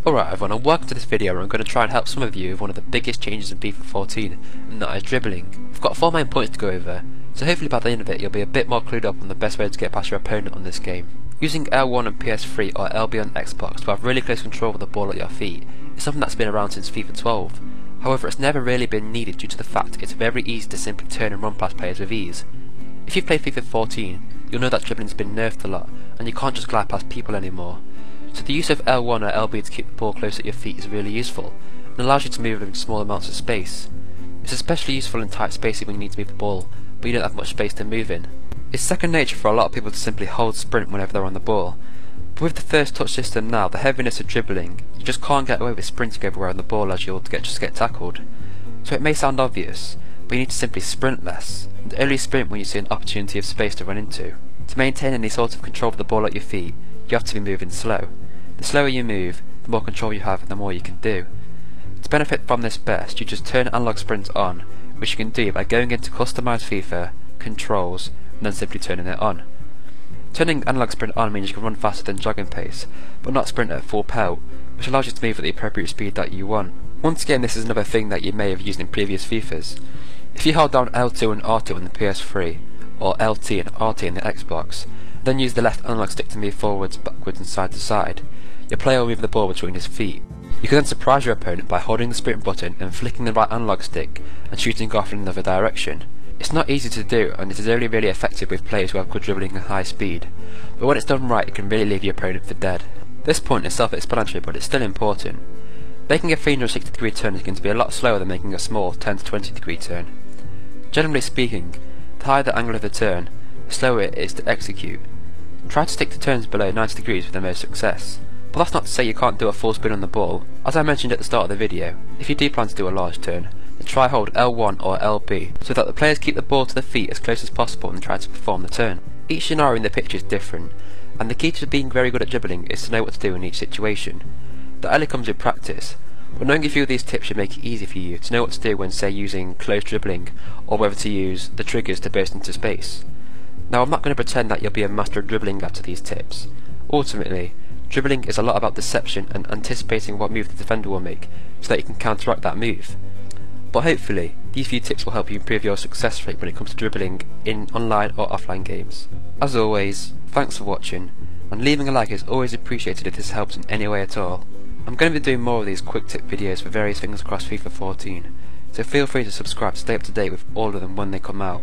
Alright everyone, and welcome to this video where I'm going to try and help some of you with one of the biggest changes in Fifa 14, and that is dribbling. I've got 4 main points to go over, so hopefully by the end of it you'll be a bit more clued up on the best way to get past your opponent on this game. Using L1 on PS3 or LB on Xbox to have really close control of the ball at your feet is something that's been around since FIFA 12. However, it's never really been needed due to the fact it's very easy to simply turn and run past players with ease. If you've played FIFA 14, you'll know that dribbling's been nerfed a lot, and you can't just glide past people anymore. So the use of L1 or LB to keep the ball close at your feet is really useful, and allows you to move in small amounts of space. It's especially useful in tight spaces when you need to move the ball, but you don't have much space to move in. It's second nature for a lot of people to simply hold sprint whenever they're on the ball, but with the first touch system now, the heaviness of dribbling, you just can't get away with sprinting everywhere on the ball as you'll just get tackled. So it may sound obvious, but you need to simply sprint less, and only sprint when you see an opportunity of space to run into. To maintain any sort of control of the ball at your feet, you have to be moving slow. The slower you move, the more control you have and the more you can do. To benefit from this best, you just turn analog sprint on, which you can do by going into Customize FIFA, Controls, and then simply turning it on. Turning analog sprint on means you can run faster than jogging pace, but not sprint at full pelt, which allows you to move at the appropriate speed that you want. Once again, this is another thing that you may have used in previous FIFAs. If you hold down L2 and R2 on the PS3, or LT and RT in the Xbox, then use the left analog stick to move forwards, backwards and side to side, your player will move the ball between his feet. You can then surprise your opponent by holding the sprint button and flicking the right analog stick and shooting off in another direction. It's not easy to do, and it is only really effective with players who have good dribbling and high speed, but when it's done right it can really leave your opponent for dead. This point is self-explanatory, but it's still important. Making a 360 degree turn is going to be a lot slower than making a small 10 to 20 degree turn. Generally speaking, the higher the angle of the turn, the slower it is to execute. Try to stick to turns below 90 degrees with the most success. But that's not to say you can't do a full spin on the ball. As I mentioned at the start of the video, if you do plan to do a large turn, then try hold L1 or LB so that the players keep the ball to the feet as close as possible and try to perform the turn. Each scenario in the pitch is different, and the key to being very good at dribbling is to know what to do in each situation. That only comes with practice, but knowing a few of these tips should make it easy for you to know what to do when, say, using close dribbling, or whether to use the triggers to burst into space. Now, I'm not going to pretend that you'll be a master of dribbling after these tips. Ultimately, dribbling is a lot about deception and anticipating what move the defender will make so that you can counteract that move. But hopefully, these few tips will help you improve your success rate when it comes to dribbling in online or offline games. As always, thanks for watching, and leaving a like is always appreciated if this helps in any way at all. I'm going to be doing more of these quick tip videos for various things across FIFA 14, so feel free to subscribe to stay up to date with all of them when they come out.